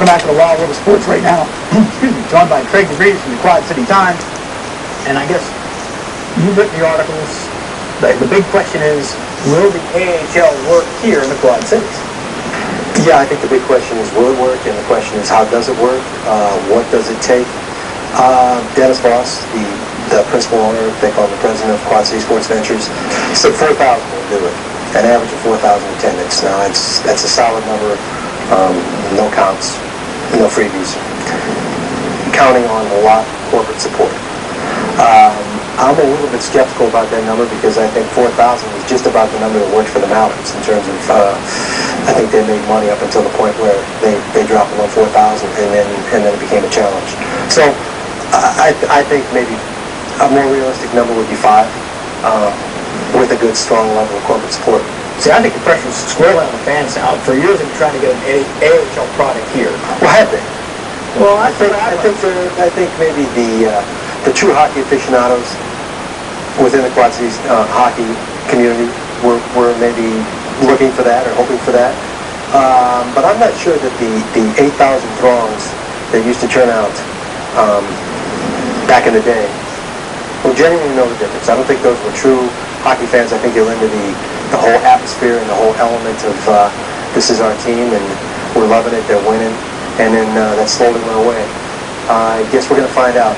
back to the Wild World of Sports right now. Excuse me, joined by Craig DeVries from the Quad City Times. And I guess you've written the articles. The big question is, will the AHL work here in the Quad Cities? Yeah, I think the big question is, will it work? And the question is, how does it work? What does it take? Dennis Voss, the principal owner, they call him the president of Quad City Sports Ventures, said 4,000 will do it. An average of 4,000 attendance. Now, that's a solid number. No counts, no freebies. Counting on a lot of corporate support. I'm a little bit skeptical about that number because I think 4,000 was just about the number that worked for the Mallards in terms of, I think they made money up until the point where they dropped below 4,000 and then it became a challenge. So I think maybe a more realistic number would be 5 with a good, strong level of corporate support. See, I think the pressure's squarely on the fans now. For years, they've been trying to get an AHL product here. Well, have they? Well, I think maybe the true hockey aficionados within the Quad Cities hockey community were maybe looking for that or hoping for that. But I'm not sure that the 8,000 throngs that used to turn out back in the day will genuinely know the difference. I don't think those were true hockey fans. I think they were into the whole atmosphere and the whole element of this is our team and we're loving it, they're winning, and then that slowly went away. I guess we're going to find out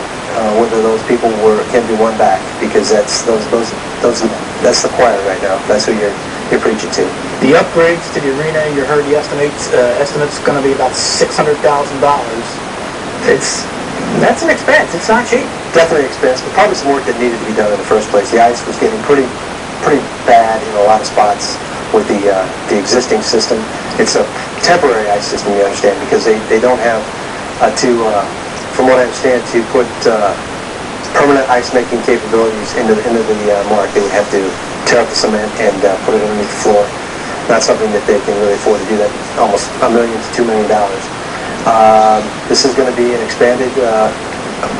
whether those people can be won back, because that's the choir right now. That's who you're preaching to. The upgrades to the arena, you heard the estimate's going to be about $600,000. That's an expense. It's not cheap. Definitely an expense, but probably some work that needed to be done in the first place. The ice was getting pretty bad in a lot of spots with the existing system. It's a temporary ice system, you understand, because they don't have from what I understand, to put permanent ice making capabilities into the mark. They would have to tear up the cement and put it underneath the floor. Not something that they can really afford to do. That almost $1 million to $2 million. This is going to be an expanded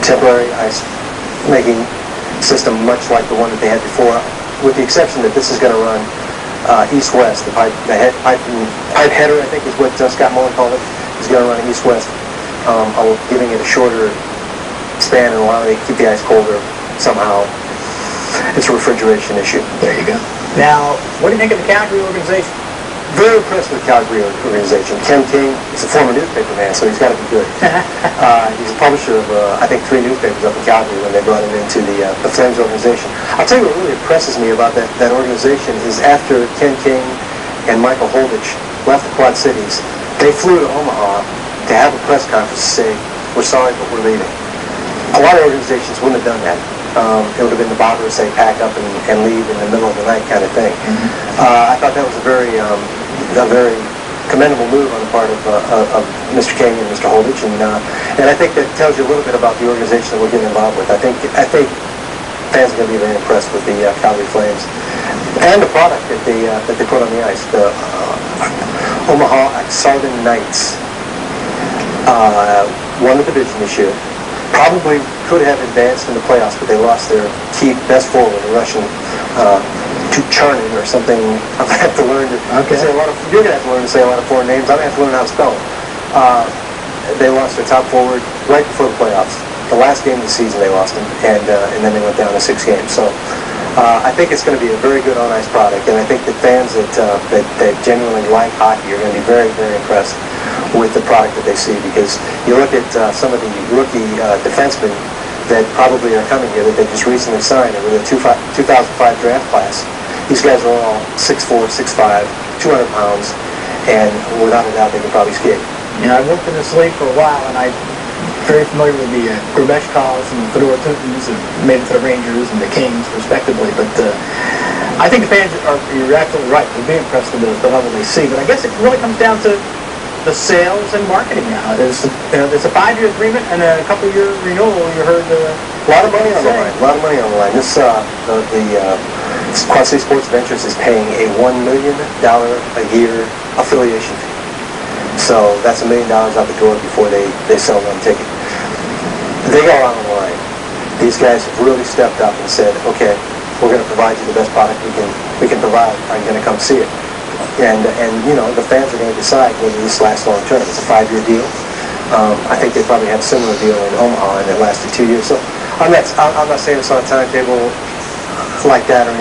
temporary ice making system, much like the one that they had before, with the exception that this is going to run east-west. The pipe header, I think, is what Scott Mullen called it, is going to run east-west, giving it a shorter span and allowing it to keep the ice colder somehow. It's a refrigeration issue. There you go. Now, what do you think of the Calgary organization? Very impressed with the Calgary organization. Ken King is a former newspaper man, so he's got to be good. He's a publisher of, I think, 3 newspapers up in Calgary when they brought him into the Flames organization. I'll tell you what really impresses me about that organization is after Ken King and Michael Holditch left the Quad Cities, they flew to Omaha to have a press conference to say, we're sorry, but we're leaving. A lot of organizations wouldn't have done that. It would have been the bother to say pack up and leave in the middle of the night kind of thing. I thought that was a very commendable move on the part of Mr. King and Mr. Holditch, and I think that tells you a little bit about the organization that we're getting involved with. I think fans are going to be very impressed with the Calgary Flames and the product that they put on the ice. The Omaha Southern Knights won the division this year. Probably could have advanced in the playoffs, but they lost their key best forward, the Russian Tuchanin or something. I'm going to have to learn to say a lot of. You're going to have to learn to say a lot of foreign names. I'm going to have to learn how to spell them. They lost their top forward right before the playoffs. The last game of the season, they lost him, and then they went down to 6 games. So I think it's going to be a very good on-ice product, and I think that fans that genuinely like hockey are going to be very, very impressed with the product that they see, because you look at some of the rookie defensemen that probably are coming here that they just recently signed with the 2005 draft class. These guys are all 6'4", 6'5", 200 pounds, and without a doubt they can probably skate. Yeah, I worked in this league for a while, and I'm very familiar with the Grubeshkovs and the Fedor Tutins, and made it to the Rangers and the Kings, respectively. But I think the fans you're absolutely right. They'll be impressed with the level they see. But I guess it really comes down to the sales and marketing now. There's a 5-year agreement and a couple-year renewal. You heard a lot of money on the line. A lot of money on the line. This Quad City Sports Ventures is paying a $1 million a year affiliation fee. So that's $1 million out the door before they sell one ticket. They got a lot on the line. These guys have really stepped up and said, okay, we're going to provide you the best product we can provide. Are you going to come see it? And you know, the fans are going to decide whether this lasts long term. It's a 5-year deal. I think they probably had a similar deal in Omaha, and it lasted 2 years. So I'm not saying it's on a timetable like that or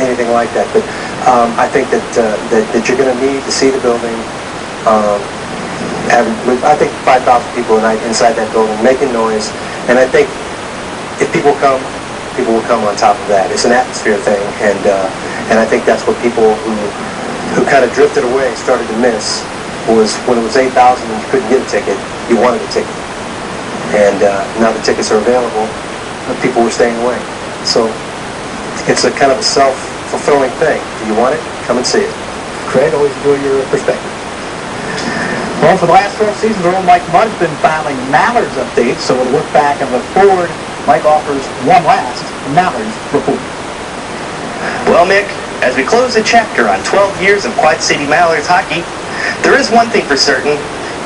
anything like that, but I think that you're going to need to see the building. I think 5,000 people a night inside that building making noise, and I think if people will come on top of that. It's an atmosphere thing, and I think that's what people who kind of drifted away started to miss, was when it was 8,000 and you couldn't get a ticket, you wanted a ticket. And now the tickets are available, people were staying away. So it's a kind of a self-fulfilling thing. Do you want it? Come and see it. Craig, always enjoy your perspective. Well, for the last 12 seasons, our own Mike Mudd has been filing Mallards updates, so we'll look back and look forward. Mike offers one last Mallards Report. Well, Mick, as we close the chapter on 12 years of Quad City Mallards hockey, there is one thing for certain.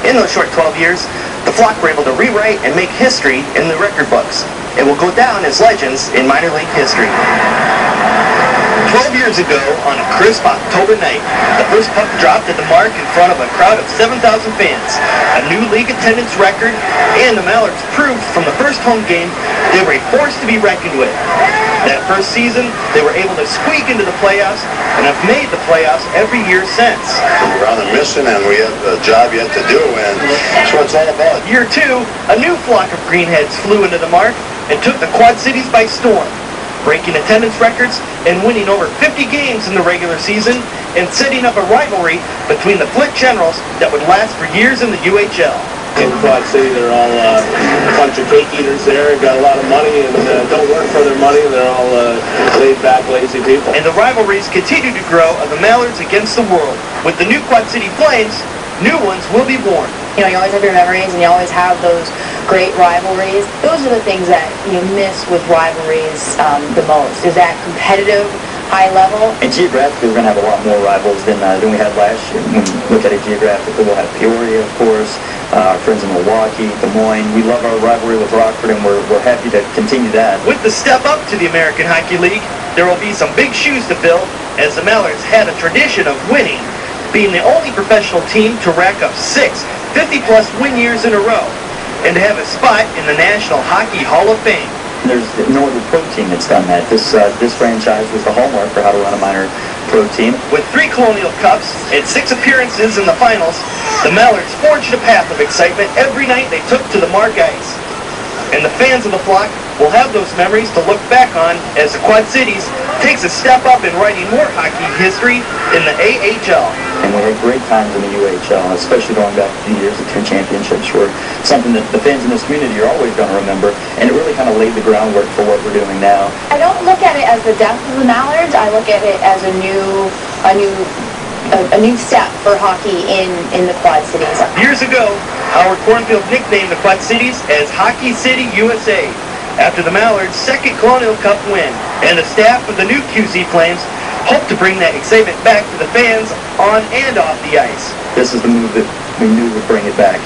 In those short 12 years, the Flock were able to rewrite and make history in the record books. It will go down as legends in minor league history. 12 years ago, on a crisp October night, the first puck dropped at the mark in front of a crowd of 7,000 fans, a new league attendance record, and the Mallards proved from the first home game they were a force to be reckoned with. That first season, they were able to squeak into the playoffs and have made the playoffs every year since. We're on a mission and we have a job yet to do, and that's what it's all about. Year two, a new flock of greenheads flew into the mark and took the Quad Cities by storm, breaking attendance records and winning over 50 games in the regular season and setting up a rivalry between the Flint Generals that would last for years in the UHL. In Quad City, they're all a bunch of cake eaters there, got a lot of money, and don't work for their money. They're all laid-back, lazy people. And the rivalries continue to grow of the Mallards against the world. With the new Quad City Flames, new ones will be born. You know, you always have your memories, and you always have those great rivalries. Those are the things that you miss with rivalries the most, is that competitive high level. And geographically, we're going to have a lot more rivals than we had last year. When we look at it geographically, we'll have Peoria, of course, our friends in Milwaukee, Des Moines. We love our rivalry with Rockford, and we're happy to continue that. With the step up to the American Hockey League, there will be some big shoes to fill, as the Mallards had a tradition of winning, being the only professional team to rack up 6 50-plus win years in a row, and to have a spot in the National Hockey Hall of Fame. There's no other pro team that's done that. This franchise was the hallmark for how to run a minor pro team. With 3 Colonial Cups and 6 appearances in the finals, the Mallards forged a path of excitement every night they took to the Mark ice. And the fans of the Flock will have those memories to look back on as the Quad Cities takes a step up in writing more hockey history in the AHL. And we had great times in the UHL, especially going back a few years. The 2 championships were something that the fans in this community are always going to remember, and it really kind of laid the groundwork for what we're doing now. I don't look at it as the death of the Mallards. I look at it as a new step for hockey in the Quad Cities. Years ago, Howard Cornfield nicknamed the Quad Cities as Hockey City, USA, after the Mallards' second Colonial Cup win, and the staff of the new QC Flames hope to bring that excitement back to the fans on and off the ice. This is the move that we knew would bring it back,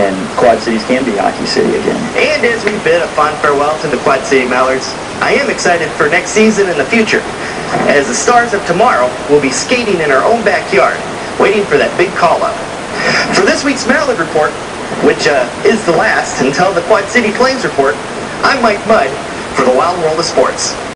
and Quad Cities can be Hockey City again. And as we bid a fond farewell to the Quad City Mallards, I am excited for next season and the future, as the stars of tomorrow will be skating in our own backyard, waiting for that big call-up. For this week's Mallard Report, which is the last until the Quad City Flames Report, I'm Mike Mudd for the Wild World of Sports.